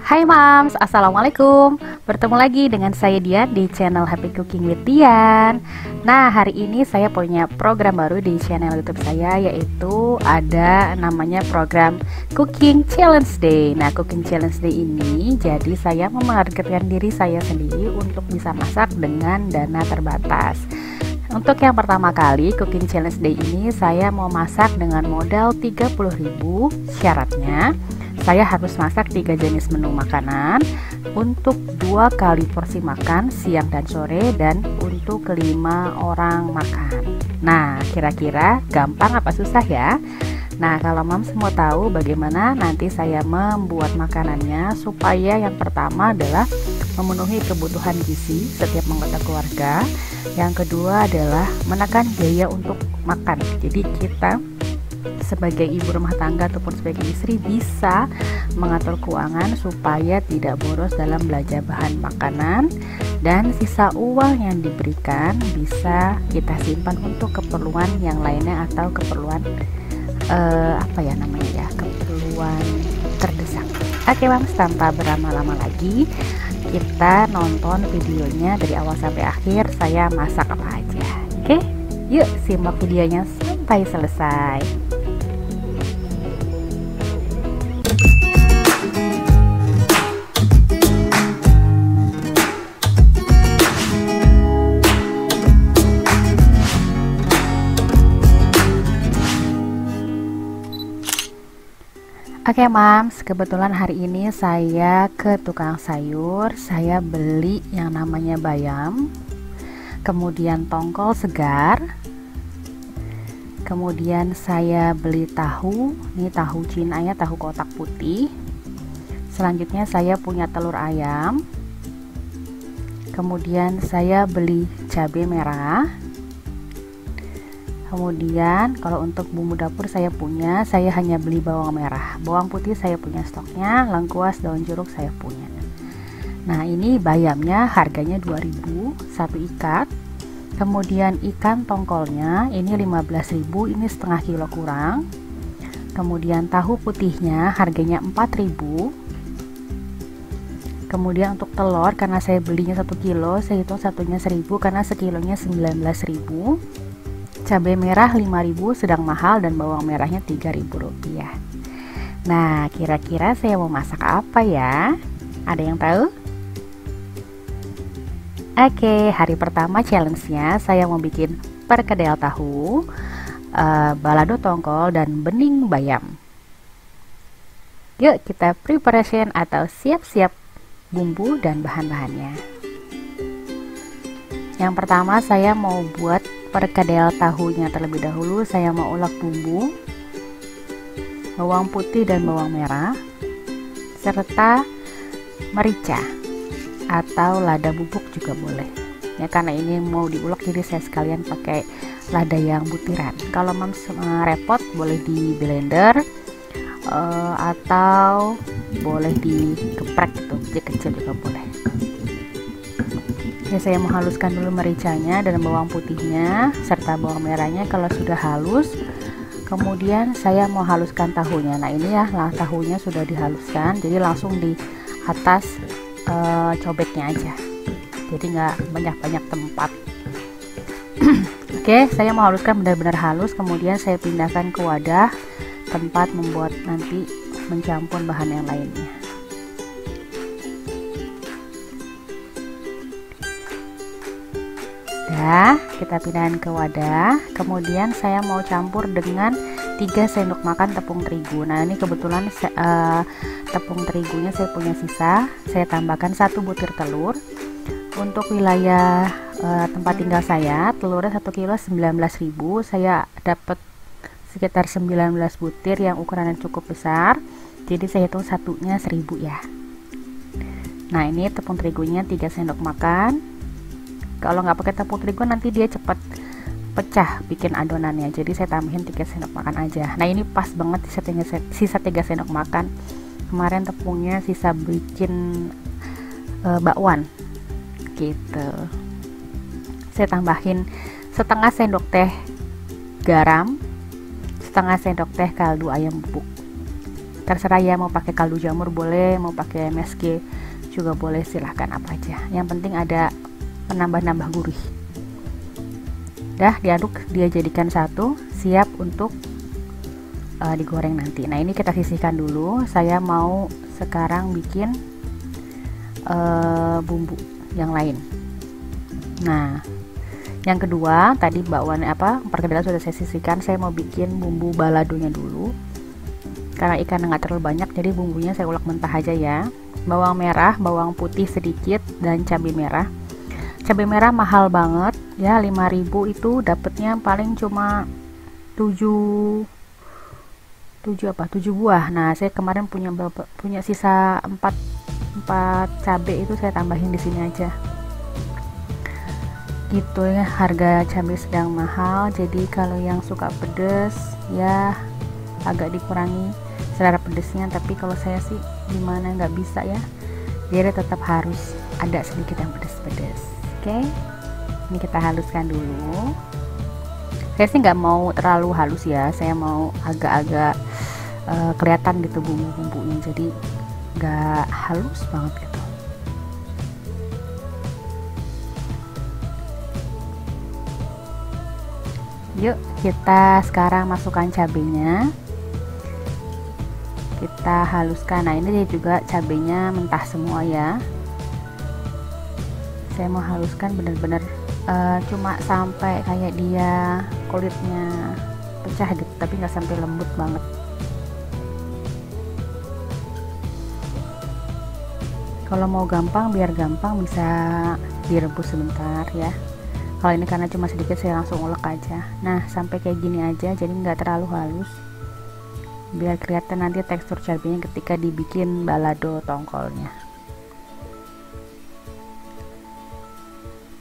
Hai Mams, Assalamualaikum. Bertemu lagi dengan saya Dian di channel Happy Cooking with Dian. Nah, hari ini saya punya program baru di channel YouTube saya, yaitu ada namanya program Cooking Challenge Day. Nah, Cooking Challenge Day ini jadi saya memarketkan diri saya sendiri untuk bisa masak dengan dana terbatas. Untuk yang pertama kali Cooking Challenge Day ini saya mau masak dengan modal 30.000. Syaratnya saya harus masak 3 jenis menu makanan untuk 2 kali porsi makan siang dan sore dan untuk 5 orang makan. Nah, kira-kira gampang apa susah ya? Nah, kalau Mams mau tahu bagaimana nanti saya membuat makanannya, supaya yang pertama adalah memenuhi kebutuhan gizi setiap anggota keluarga. Yang kedua adalah menekan biaya untuk makan. Jadi kita sebagai ibu rumah tangga ataupun sebagai istri bisa mengatur keuangan supaya tidak boros dalam belanja bahan makanan, dan sisa uang yang diberikan bisa kita simpan untuk keperluan yang lainnya atau keperluan keperluan terdesak. Oke Mams, tanpa berlama-lama lagi kita nonton videonya dari awal sampai akhir saya masak apa aja. Oke, yuk simak videonya sampai selesai. Oke Mams, kebetulan hari ini saya ke tukang sayur. Saya beli yang namanya bayam, kemudian tongkol segar, kemudian saya beli tahu, ini tahu Cina ya, tahu kotak putih. Selanjutnya saya punya telur ayam, kemudian saya beli cabai merah. Kemudian kalau untuk bumbu dapur saya hanya beli bawang merah, bawang putih saya punya stoknya, lengkuas, daun jeruk saya punya. Nah, ini bayamnya harganya 2.000 satu ikat. Kemudian ikan tongkolnya ini 15.000, ini setengah kilo kurang. Kemudian tahu putihnya harganya 4.000. Kemudian untuk telur, karena saya belinya 1 kilo, saya hitung satunya 1.000 karena sekilonya 19.000. Cabai merah 5.000 sedang mahal, dan bawang merahnya 3.000 rupiah. Nah, kira-kira saya mau masak apa ya? Ada yang tahu? Oke, hari pertama challenge-nya saya mau bikin perkedel tahu, balado tongkol, dan bening bayam. Yuk kita preparation atau siap-siap bumbu dan bahan-bahannya. Yang pertama saya mau buat perkedel tahunya. Terlebih dahulu saya mau ulek bumbu, bawang putih dan bawang merah, serta merica atau lada bubuk juga boleh ya, karena ini mau diulek jadi saya sekalian pakai lada yang butiran. Kalau Mams repot boleh di blender atau boleh dikeprek gitu, kecil juga boleh. Ya, saya menghaluskan dulu mericanya dan bawang putihnya serta bawang merahnya. Kalau sudah halus, kemudian saya mau haluskan tahunya. Nah, ini ya, tahunya sudah dihaluskan, jadi langsung di atas cobeknya aja, jadi nggak banyak tempat. Oke, saya mau haluskan benar-benar halus, kemudian saya pindahkan ke wadah tempat membuat nanti mencampur bahan yang lainnya. Kita pindahin ke wadah. Kemudian saya mau campur dengan 3 sendok makan tepung terigu. Nah, ini kebetulan tepung terigunya saya punya sisa, saya tambahkan 1 butir telur. Untuk wilayah tempat tinggal saya, telurnya 1 kilo 19.000, saya dapat sekitar 19 butir yang ukurannya cukup besar, jadi saya hitung satunya 1.000 ya. Nah, ini tepung terigunya 3 sendok makan. Kalau nggak pakai tepung terigu nanti dia cepat pecah bikin adonannya, jadi saya tambahin 3 sendok makan aja. Nah, ini pas banget sisa 3 sendok makan. Kemarin tepungnya sisa bikin bakwan gitu. Saya tambahin setengah sendok teh garam, setengah sendok teh kaldu ayam bubuk. terserah ya, mau pakai kaldu jamur boleh, mau pakai MSG juga boleh, silahkan apa aja, yang penting ada penambah-nambah gurih. Dah diaduk, dia jadikan satu, siap untuk digoreng nanti. Nah ini kita sisihkan dulu, saya mau sekarang bikin bumbu yang lain. Nah yang kedua tadi bakwan perkedel sudah saya sisihkan, saya mau bikin bumbu baladonya dulu. Karena ikan nggak terlalu banyak, jadi bumbunya saya ulek mentah aja ya. Bawang merah, bawang putih sedikit, dan cabai merah. Cabai merah mahal banget ya, 5.000 itu dapatnya paling cuma 7 buah. Nah saya kemarin punya sisa 4 cabai, itu saya tambahin di sini aja. Gitu ya, harga cabai sedang mahal, jadi kalau yang suka pedas ya agak dikurangi selera pedesnya, tapi kalau saya sih gimana, nggak bisa ya, jadi tetap harus ada sedikit yang pedes-pedes. Oke, ini kita haluskan dulu. Saya sih nggak mau terlalu halus ya, saya mau agak-agak kelihatan gitu bumbu-bumbunya, jadi nggak halus banget gitu. Yuk kita sekarang masukkan cabenya, kita haluskan. Nah ini juga cabenya mentah semua ya, saya mau haluskan bener-bener cuma sampai kayak dia kulitnya pecah gitu, tapi nggak sampai lembut banget. Kalau mau gampang, biar gampang bisa direbus sebentar ya. Kalau ini karena cuma sedikit, saya langsung ulek aja. Nah sampai kayak gini aja, jadi nggak terlalu halus, biar kelihatan nanti tekstur cabenya ketika dibikin balado tongkolnya.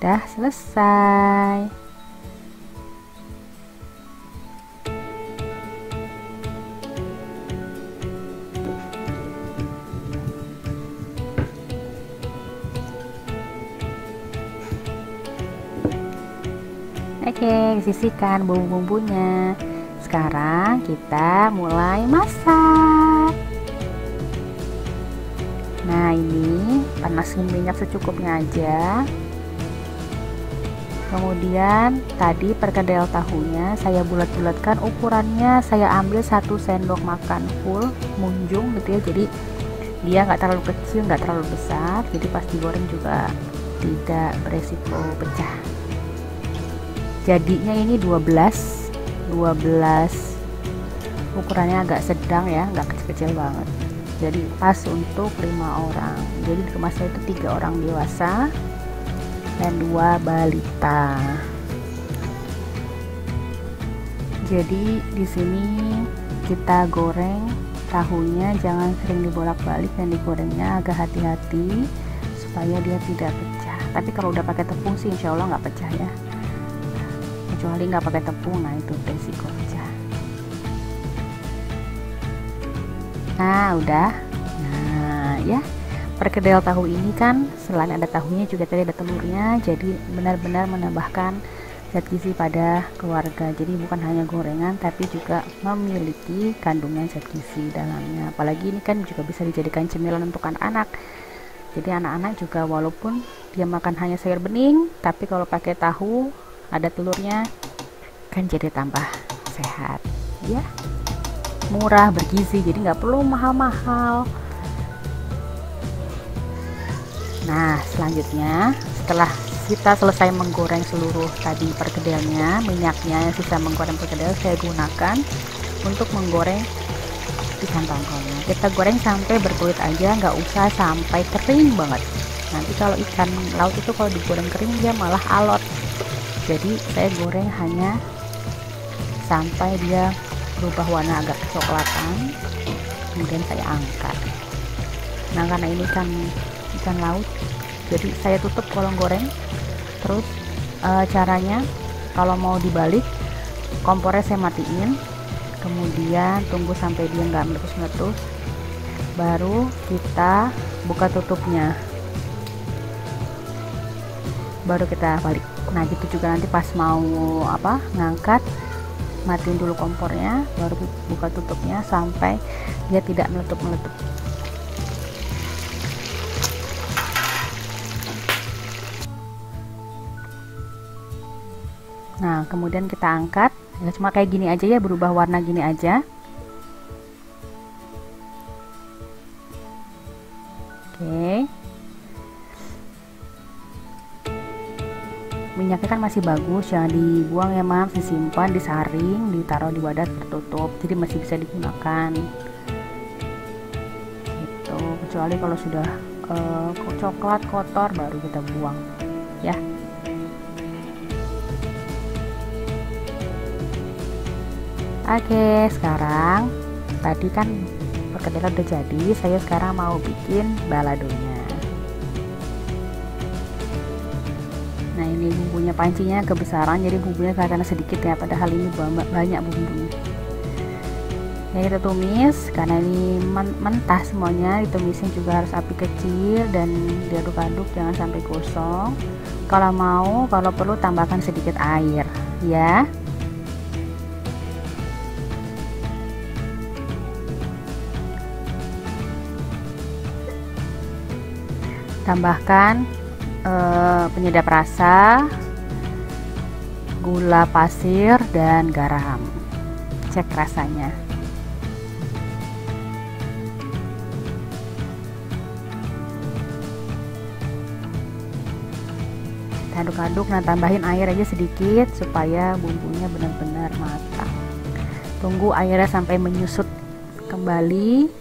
Dah selesai. Oke, disisihkan bumbu-bumbunya. Sekarang kita mulai masak. Nah ini panasin minyak secukupnya aja. Kemudian tadi perkedel tahunya saya bulat-bulatkan, ukurannya saya ambil 1 sendok makan full munjung gitu ya, jadi dia nggak terlalu kecil nggak terlalu besar, jadi pas digoreng juga tidak beresiko pecah. Jadinya ini 12, ukurannya agak sedang ya, nggak kecil-kecil banget, jadi pas untuk 5 orang. Jadi di rumah saya itu 3 orang dewasa dan 2 balita. Jadi di sini kita goreng tahunya, jangan sering dibolak-balik, dan digorengnya agak hati-hati supaya dia tidak pecah. Tapi kalau udah pakai tepung sih insya Allah nggak pecah ya, kecuali nggak pakai tepung, nah itu resiko pecah. Nah udah, nah ya, perkedel tahu ini kan selain ada tahunya juga tadi ada telurnya, jadi benar-benar menambahkan zat gizi pada keluarga. Jadi bukan hanya gorengan, tapi juga memiliki kandungan zat gizi dalamnya. Apalagi ini kan juga bisa dijadikan cemilan untuk anak-anak. Jadi anak-anak juga walaupun dia makan hanya sayur bening, tapi kalau pakai tahu ada telurnya kan jadi tambah sehat ya, murah, bergizi, jadi nggak perlu mahal-mahal. Nah selanjutnya setelah kita selesai menggoreng seluruh tadi perkedelnya, minyaknya yang sisa menggoreng perkedel saya gunakan untuk menggoreng ikan tongkolnya. Kita goreng sampai berkulit aja, nggak usah sampai kering banget. Nanti kalau ikan laut itu kalau digoreng kering dia malah alot, jadi saya goreng hanya sampai dia berubah warna agak kecoklatan, kemudian saya angkat. Nah karena ini kan ikan laut, jadi saya tutup kolong goreng. Terus caranya kalau mau dibalik, kompornya saya matiin, kemudian tunggu sampai dia nggak meletus-meletus, baru kita buka tutupnya, baru kita balik. Nah gitu juga nanti pas mau ngangkat, matiin dulu kompornya, baru buka tutupnya sampai dia tidak meletup-meletup. Nah, kemudian kita angkat, ya cuma kayak gini aja ya, berubah warna gini aja. Oke. Minyaknya kan masih bagus, jangan dibuang ya Mam, disimpan, disaring, ditaruh di wadah tertutup, jadi masih bisa digunakan. Gitu. Kecuali kalau sudah coklat kotor baru kita buang, ya. Oke, sekarang tadi kan perkedel udah jadi, saya sekarang mau bikin baladonya. Nah, ini bumbunya, pancinya kebesaran jadi bumbunya kelihatan sedikit ya, padahal ini banyak bumbunya. Ya, kita tumis, karena ini mentah semuanya, ditumisin juga harus api kecil dan diaduk-aduk jangan sampai gosong. Kalau perlu tambahkan sedikit air ya. Tambahkan penyedap rasa, gula pasir, dan garam. Cek rasanya. Aduk-aduk, nah tambahin air aja sedikit supaya bumbunya benar-benar matang. Tunggu airnya sampai menyusut kembali.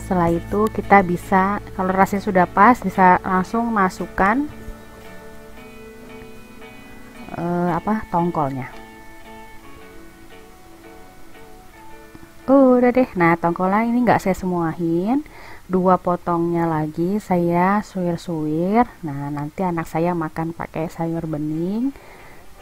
Setelah itu kita bisa, kalau rasanya sudah pas, bisa langsung masukkan tongkolnya. Udah deh. Nah, tongkolnya ini nggak saya semuahin, 2 potongnya lagi saya suwir-suwir. Nah, nanti anak saya makan pakai sayur bening.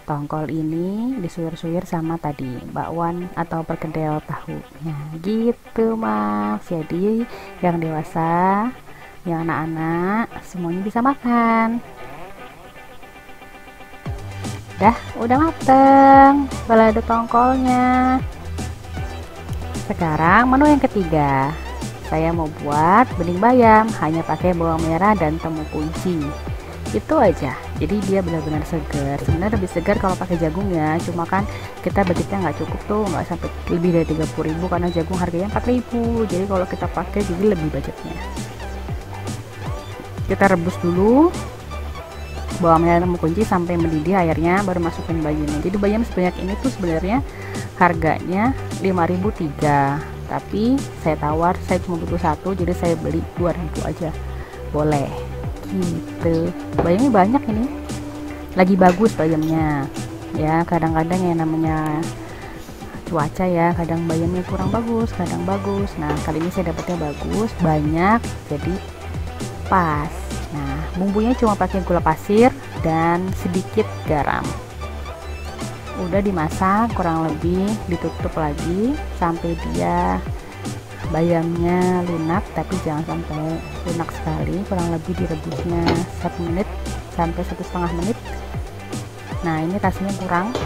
Tongkol ini disuwir-suwir sama tadi bakwan atau perkedel tahunya gitu Mas. Jadi yang dewasa, yang anak-anak semuanya bisa makan. Udah mateng balado tongkolnya. Sekarang menu yang ketiga, saya mau buat bening bayam, hanya pakai bawang merah dan temu kunci. Itu aja, jadi dia benar-benar segar. Sebenarnya lebih segar kalau pakai jagung ya, cuma kan kita budgetnya nggak cukup tuh, nggak sampai lebih dari 30.000 karena jagung harganya 4.000. Jadi kalau kita pakai jadi lebih budgetnya. Kita rebus dulu bawang merah dan kunci sampai mendidih airnya, baru masukin bayamnya. Jadi bayam sebanyak ini tuh sebenarnya harganya 5.003, tapi saya tawar, saya cuma butuh 1, jadi saya beli 2.000 aja, boleh gitu. Bayamnya banyak, ini lagi bagus bayamnya ya. Kadang-kadang yang namanya cuaca ya, kadang bayamnya kurang bagus, kadang bagus. Nah, kali ini saya dapatnya bagus, banyak, jadi pas. Nah, bumbunya cuma pakai gula pasir dan sedikit garam. Udah dimasak kurang lebih, ditutup lagi sampai dia bayamnya lunak, tapi jangan sampai lunak sekali, kurang lebih direbusnya 1 menit sampai 1,5 menit. Nah, ini rasanya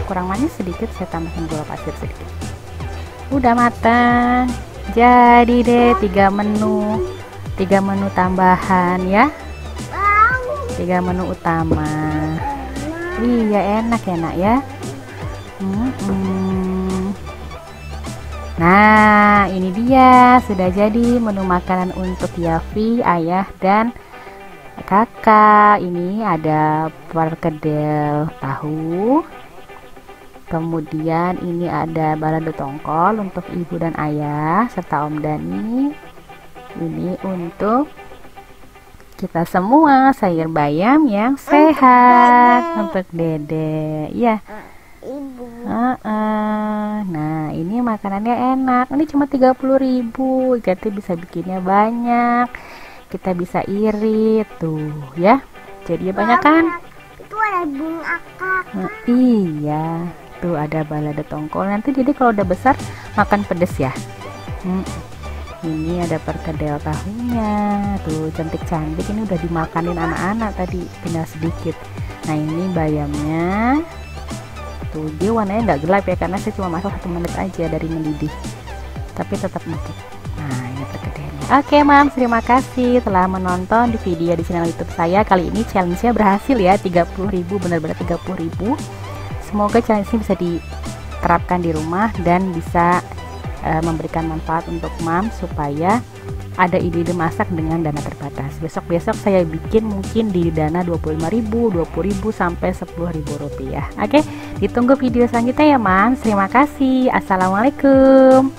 kurang manis sedikit, saya tambahin gula pasir sedikit. Udah matang, jadi deh 3 menu tambahan ya, 3 menu utama. Iya, enak ya nak ya. Nah, ini dia sudah jadi menu makanan untuk Yafi, ayah, dan kakak. Ini ada perkedel tahu, kemudian ini ada balado tongkol untuk ibu dan ayah serta Om Dani. Ini untuk kita semua, sayur bayam yang sehat untuk dede ya. Nah, ini makanannya enak. Ini cuma 30.000, jadi bisa bikinnya banyak. Kita bisa irit tuh ya. Jadi banyak kan? Itu ada bunga kakak. Iya, tuh ada balado tongkol. Nanti jadi kalau udah besar makan pedes ya. Ini ada perkedel tahunya, tuh cantik-cantik. Ini udah dimakanin anak-anak tadi, tinggal sedikit. Nah, ini bayamnya. gitu. Dia warnanya nggak gelap ya, karena saya cuma masak 1 menit aja dari mendidih, tapi tetap empuk. Nah, ini pergedeannya. Oke Mams, terima kasih telah menonton di video di channel YouTube saya. Kali ini challenge-nya berhasil ya, 30.000, benar-benar 30.000. Semoga challenge ini bisa diterapkan di rumah dan bisa memberikan manfaat untuk Mams supaya ada ide-ide masak dengan dana terbatas. Besok-besok saya bikin mungkin di dana 25.000, 20.000 sampai 10.000 rupiah. Oke, ditunggu video selanjutnya ya Mams. Terima kasih. Assalamualaikum.